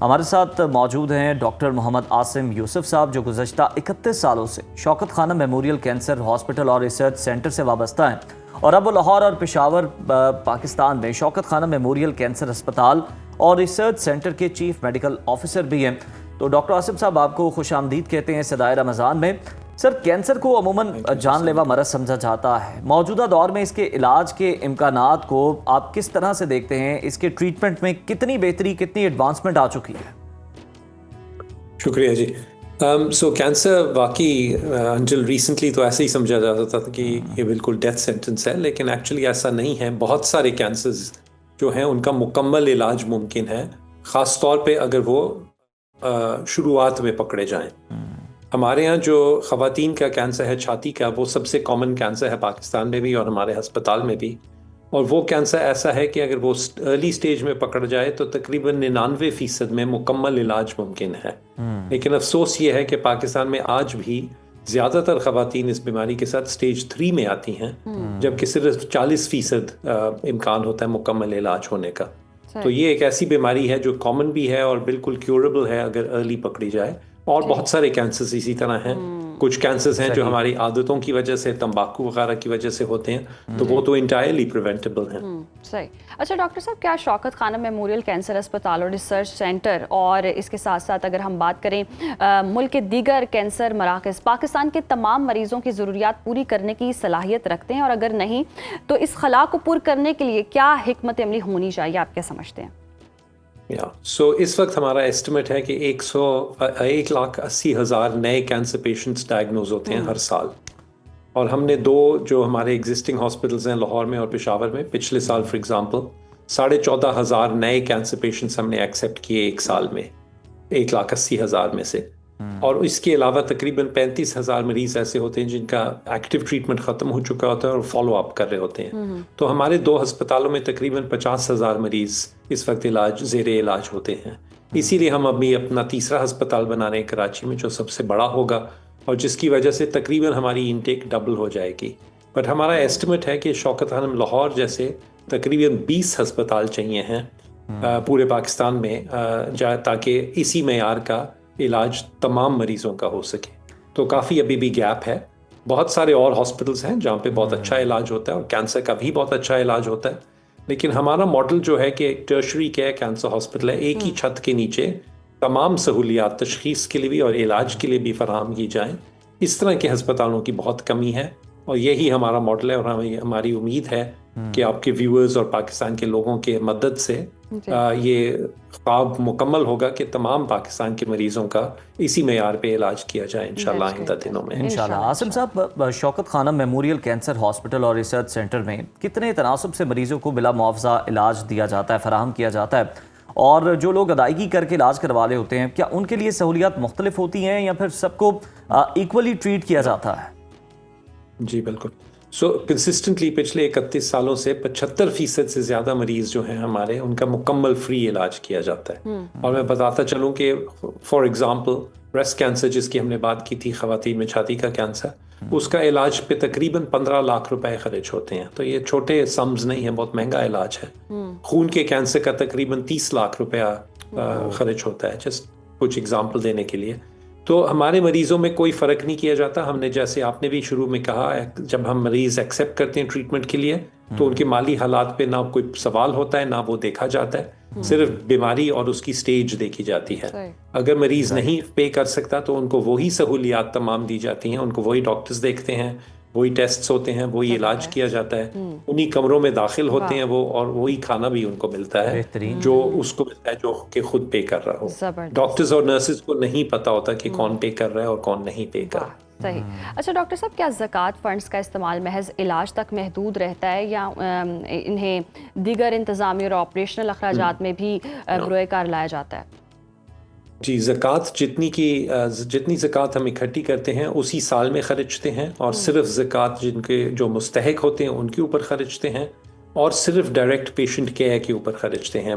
ہمارے ساتھ موجود ہیں ڈاکٹر محمد عاصم یوسف صاحب، جو گزشتہ 31 سالوں سے شوکت خانم میموریل کینسر ہاسپٹل اور ریسرچ سینٹر سے وابستہ ہیں، اور اب وہ لاہور اور پشاور پاکستان میں شوکت خانم میموریل کینسر ہسپتال اور ریسرچ سینٹر کے چیف میڈیکل آفیسر بھی ہیں۔ تو ڈاکٹر عاصم صاحب، آپ کو خوش آمدید کہتے ہیں صدائے رمضان میں۔ سر، کینسر کو عموماً جان لیوا مرض سمجھا جاتا ہے، موجودہ دور میں اس کے علاج کے امکانات کو آپ کس طرح سے دیکھتے ہیں؟ اس کے ٹریٹمنٹ میں کتنی بہتری، کتنی ایڈوانسمنٹ آ چکی ہے؟ شکریہ جی۔ سو کینسر واقعی انٹل ریسنٹلی تو ایسے ہی سمجھا جاتا تھا کہ یہ بالکل ڈیتھ سینٹنس ہے، لیکن ایکچولی ایسا نہیں ہے۔ بہت سارے کینسرز جو ہیں ان کا مکمل علاج ممکن ہے، خاص طور پہ اگر وہ شروعات میں پکڑے جائیں۔ ہمارے ہاں جو خواتین کا کینسر ہے چھاتی کا، وہ سب سے کامن کینسر ہے پاکستان میں بھی اور ہمارے ہسپتال میں بھی، اور وہ کینسر ایسا ہے کہ اگر وہ ارلی سٹیج میں پکڑ جائے تو تقریباً 99% میں مکمل علاج ممکن ہے۔ لیکن افسوس یہ ہے کہ پاکستان میں آج بھی زیادہ تر خواتین اس بیماری کے ساتھ سٹیج 3 میں آتی ہیں، جبکہ صرف 40% امکان ہوتا ہے مکمل علاج ہونے کا۔ تو یہ ایک ایسی بیماری ہے جو کامن بھی ہے اور بالکل کیوریبل ہے اگر ارلی پکڑی جائے۔ اور بہت سارے کینسرز اسی طرح ہیں۔ کچھ کینسرز ہیں جو ہماری عادتوں کی وجہ سے، تمباکو وغیرہ کی وجہ سے ہوتے ہیں، تو وہ تو انٹائرلی پریونٹیبل ہیں۔ صحیح۔ اچھا ڈاکٹر صاحب، کیا شوکت خانم میموریل کینسر ہسپتال اور ریسرچ سینٹر اور اس کے ساتھ ساتھ اگر ہم بات کریں ملک کے دیگر کینسر مراکز پاکستان کے تمام مریضوں کی ضروریات پوری کرنے کی صلاحیت رکھتے ہیں؟ اور اگر نہیں تو اس خلا کو پر کرنے کے لیے کیا حکمت عملی ہونی چاہیے، آپ کیا سمجھتے ہیں؟ سو اس وقت ہمارا ایسٹیمیٹ ہے کہ 1,80,000 نئے کینسر پیشنٹس ڈائگنوز ہوتے ہیں ہر سال، اور ہم نے دو جو ہمارے ایگزسٹنگ ہاسپٹلز ہیں لاہور میں اور پشاور میں، پچھلے سال فار ایگزامپل 14,500 نئے کینسر پیشنٹس ہم نے ایکسیپٹ کیے ایک سال میں، 1,80,000 میں سے۔ اور اس کے علاوہ تقریباً 35,000 مریض ایسے ہوتے ہیں جن کا ایکٹیو ٹریٹمنٹ ختم ہو چکا ہوتا ہے اور فالو اپ کر رہے ہوتے ہیں۔ تو ہمارے 2 ہسپتالوں میں تقریباً 50,000 مریض اس وقت زیر علاج ہوتے ہیں۔ اسی لیے ہم ابھی اپنا تیسرا ہسپتال بنا رہے ہیں کراچی میں، جو سب سے بڑا ہوگا اور جس کی وجہ سے تقریباً ہماری انٹیک ڈبل ہو جائے گی۔ بٹ ہمارا ایسٹیمیٹ ہے کہ شوکت خانم لاہور جیسے تقریباً 20 ہسپتال چاہیے ہیں پورے پاکستان میں، تاکہ اسی معیار کا علاج تمام مریضوں کا ہو سکے۔ تو کافی ابھی بھی گیپ ہے۔ بہت سارے اور ہاسپٹلس ہیں جہاں پہ بہت اچھا علاج ہوتا ہے اور کینسر کا بھی بہت اچھا علاج ہوتا ہے، لیکن ہمارا ماڈل جو ہے کہ ایک ٹرشری کیئر کینسر ہاسپٹل ہے، ایک ہی چھت کے نیچے تمام سہولیات تشخیص کے لیے بھی اور علاج کے لیے بھی فراہم کی جائیں۔ اس طرح کے ہسپتالوں کی بہت کمی ہے، اور یہی ہمارا ماڈل ہے، اور ہماری امید ہے کہ آپ کے ویورز اور پاکستان کے لوگوں کے مدد سے یہ خواب مکمل ہوگا کہ تمام پاکستان کے مریضوں کا اسی معیار پہ علاج کیا جائے انشاءاللہ آئندہ دنوں میں۔ انشاءاللہ۔ عاصم صاحب، شوکت خانم میموریل کینسر ہاسپٹل اور ریسرچ سینٹر میں کتنے تناسب سے مریضوں کو بلا معاوضہ علاج دیا جاتا ہے، فراہم کیا جاتا ہے؟ اور جو لوگ ادائیگی کر کے علاج کروا رہے ہوتے ہیں، کیا ان کے لیے سہولیات مختلف ہوتی ہیں یا پھر سب کو ایکولی ٹریٹ کیا جاتا ہے؟ جی بالکل۔ سو کنسسٹنٹلی پچھلے 31 سالوں سے 75% سے زیادہ مریض جو ہیں ہمارے، ان کا مکمل فری علاج کیا جاتا ہے۔ اور میں بتاتا چلوں کہ فار ایگزامپل بریسٹ کینسر جس کی ہم نے بات کی تھی، خواتین میں چھاتی کا کینسر، اس کا علاج پہ تقریباً 15 لاکھ روپے خرچ ہوتے ہیں۔ تو یہ چھوٹے سمز نہیں ہیں، بہت مہنگا علاج ہے۔ خون کے کینسر کا تقریباً 30 لاکھ روپیہ خرچ ہوتا ہے، جسٹ کچھ ایگزامپل دینے کے لیے۔ تو ہمارے مریضوں میں کوئی فرق نہیں کیا جاتا۔ ہم نے، جیسے آپ نے بھی شروع میں کہا، جب ہم مریض ایکسیپٹ کرتے ہیں ٹریٹمنٹ کے لیے تو ان کے مالی حالات پہ نہ کوئی سوال ہوتا ہے، نہ وہ دیکھا جاتا ہے، صرف بیماری اور اس کی سٹیج دیکھی جاتی ہے۔ اگر مریض نہیں پے کر سکتا تو ان کو وہی سہولیات تمام دی جاتی ہیں، ان کو وہی ڈاکٹرز دیکھتے ہیں، وہی ٹیسٹس ہوتے ہیں، وہی علاج کیا جاتا ہے، انہی کمروں میں داخل ہوتے ہیں وہ، اور وہی کھانا بھی ان کو ملتا ہے جو اس کو ملتا ہے جو کہ خود پے کر رہا ہو۔ ڈاکٹرز اور نرسز کو نہیں پتا ہوتا کہ کون پے کر رہا ہے اور کون نہیں پے کر رہا۔ صحیح۔ اچھا ڈاکٹر صاحب، کیا زکوٰۃ فنڈز کا استعمال محض علاج تک محدود رہتا ہے یا انہیں دیگر انتظامی اور آپریشنل اخراجات میں بھی بروئے کار لایا جاتا ہے؟ جی، زکوٰۃ جتنی زکوٰۃ ہم اکٹھی کرتے ہیں اسی سال میں خرچتے ہیں، اور صرف زکوٰۃ جن کے جو مستحق ہوتے ہیں ان کے اوپر خرچتے ہیں، اور صرف ڈائریکٹ پیشنٹ کیئر کے اوپر خرچتے ہیں۔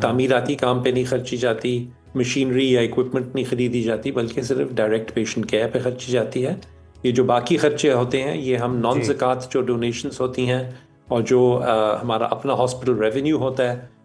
تعمیراتی کام پہ نہیں خرچی جاتی، مشینری یا اکوپمنٹ نہیں خریدی جاتی، بلکہ صرف ڈائریکٹ پیشنٹ کیئر پہ خرچی جاتی ہے۔ یہ جو باقی خرچے ہوتے ہیں یہ ہم نان زکوٰۃ جو ڈونیشنز ہوتی ہیں اور جو ہمارا اپنا ہاسپٹل ریونیو ہوتا ہے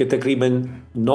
کہ تقریباً 9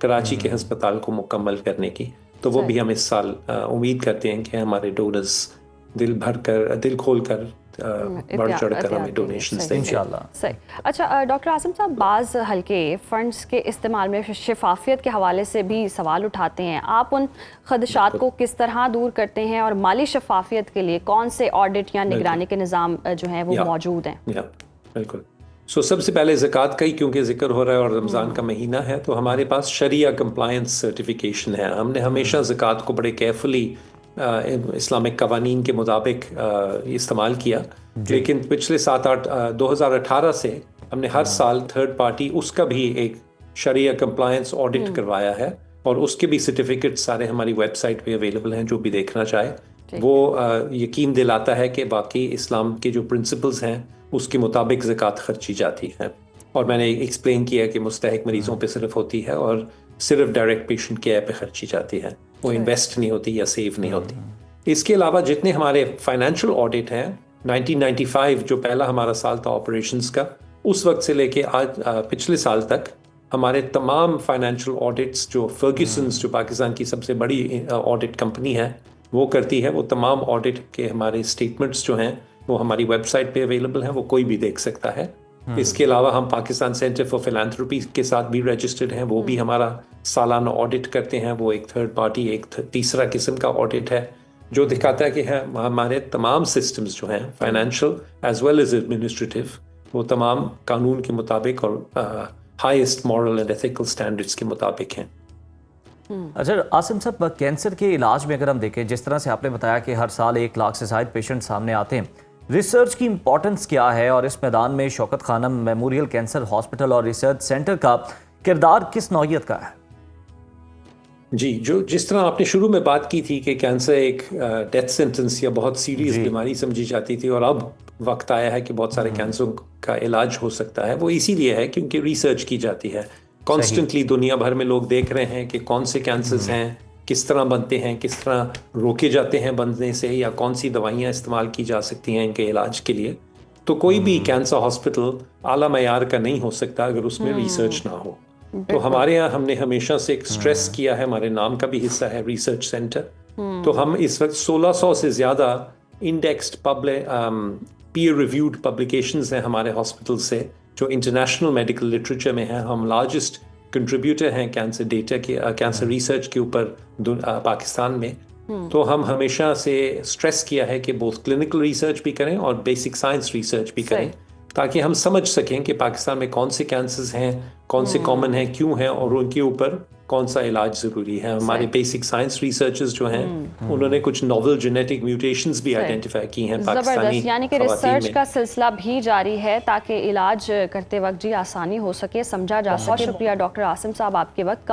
کراچی کے ہسپتال کو مکمل کرنے کی. تو وہ بھی ہم اس سال امید کرتے ہیں کہ ہمارے ڈونرز دل کھول کر بڑھ چڑھ کر ہمیں ڈونیشنز دیں گے انشاءاللہ. صحیح. اچھا ڈاکٹر عاصم صاحب، بعض حلقے فنڈز کے استعمال میں شفافیت کے حوالے سے بھی سوال اٹھاتے ہیں. آپ ان خدشات کو کس طرح دور کرتے ہیں اور مالی شفافیت کے لیے کون سے آڈٹ یا نگرانی کے نظام جو ہیں وہ موجود ہیں؟ بالکل. سب سے پہلے زکوٰۃ کا ہی کیونکہ ذکر ہو رہا ہے اور رمضان کا مہینہ ہے، تو ہمارے پاس شریعہ کمپلائنس سرٹیفکیشن ہے. ہم نے ہمیشہ زکوٰۃ کو بڑے کیئرفلی اسلامک قوانین کے مطابق استعمال کیا. لیکن پچھلے 2018 سے ہم نے ہر سال تھرڈ پارٹی اس کا بھی ایک شریعہ کمپلائنس آڈٹ کروایا ہے، اور اس کے بھی سرٹیفکیٹ سارے ہماری ویب سائٹ پہ اویلیبل ہیں. جو بھی دیکھنا چاہے وہ یقین دلاتا ہے کہ باقی اسلام کے جو پرنسپلز ہیں اس کے مطابق زکوٰۃ خرچی جاتی ہے. اور میں نے ایکسپلین کیا کہ مستحق مریضوں پہ صرف ہوتی ہے اور صرف ڈائریکٹ پیشنٹ کیئر پہ خرچی جاتی ہے، وہ انویسٹ نہیں ہوتی یا سیو نہیں ہوتی. اس کے علاوہ جتنے ہمارے فائنینشیل آڈٹ ہیں، 1995 جو پہلا ہمارا سال تھا آپریشنز کا، اس وقت سے لے کے آج پچھلے سال تک ہمارے تمام فائنینشیل آڈٹس جو فرگیوسنز جو پاکستان کی سب سے بڑی آڈٹ کمپنی ہے وہ کرتی ہے، وہ تمام آڈٹ کے ہمارے اسٹیٹمنٹس جو ہیں وہ ہماری ویب سائٹ پہ اویلیبل ہیں، وہ کوئی بھی دیکھ سکتا ہے. اس کے علاوہ ہم پاکستان سینٹر فار فیلانتھروپی کے ساتھ بھی رجسٹرڈ ہیں، وہ بھی ہمارا سالانہ آڈٹ کرتے ہیں. وہ ایک تھرڈ پارٹی ایک تیسرا قسم کا آڈٹ ہے جو دکھاتا ہے کہ ہمارے تمام سسٹمز جو ہیں financial as well as administrative وہ تمام قانون کے مطابق اور highest moral and ethical standards کے مطابق ہیں. اچھا عاصم صاحب، کینسر کے علاج میں اگر ہم دیکھیں، جس طرح سے آپ نے بتایا کہ ہر سال 1 لاکھ سے زائد پیشنٹ سامنے آتے ہیں، ریسرچ کی امپورٹنس کیا ہے اور اس میدان میں شوکت خانم میموریل کینسر ہاسپٹل اور ریسرچ سینٹر کا کردار کس نوعیت کا ہے؟ جی، جس طرح آپ نے شروع میں بات کی تھی کہ کینسر ایک ڈیتھ سینٹنس یا بہت سیریس بیماری سمجھی جاتی تھی، اور اب وقت آیا ہے کہ بہت سارے کینسر کا علاج ہو سکتا ہے. وہ اسی لیے ہے کیونکہ ریسرچ کی جاتی ہے کانسٹنٹلی. دنیا بھر میں لوگ دیکھ رہے ہیں کہ کون سے کینسرز ہیں، کس طرح بنتے ہیں، کس طرح روکے جاتے ہیں بننے سے، یا کون سی دوائیاں استعمال کی جا سکتی ہیں ان کے علاج کے لیے. تو کوئی بھی کینسر ہاسپٹل اعلیٰ معیار کا نہیں ہو سکتا اگر اس میں ریسرچ نہ ہو. تو ہمارے یہاں ہم نے ہمیشہ سے ایک سٹریس کیا ہے، ہمارے نام کا بھی حصہ ہے ریسرچ سینٹر. تو ہم اس وقت 1600 سے زیادہ انڈیکسڈ پیئر ریویوڈ پبلیکیشنز ہیں ہمارے ہاسپٹل سے جو انٹرنیشنل میڈیکل لٹریچر میں ہیں. ہم لارجسٹ کنٹریبیوٹر ہیں کینسر ڈیٹا کے، کینسر ریسرچ کے اوپر پاکستان میں. تو ہم ہمیشہ سے سٹریس کیا ہے کہ بہت کلینکل ریسرچ بھی کریں اور بیسک سائنس ریسرچ بھی کریں، تاکہ ہم سمجھ سکیں کہ پاکستان میں کون سے کینسرز ہیں، کون سے کامن ہیں، کیوں ہیں، اور ان کے اوپر کون سا علاج ضروری ہے. ہمارے بیسک سائنس ریسرچرز جو ہیں انہوں نے کچھ نوول جینیٹک میوٹیشنز بھی آئیڈینٹیفائی کی ہیں پاکستانی زبردست. یعنی کہ ریسرچ کا سلسلہ بھی جاری ہے تاکہ علاج کرتے وقت آسانی ہو سکے، سمجھا جا سکے. بہت شکریہ ڈاکٹر عاصم صاحب آپ کے وقت کا.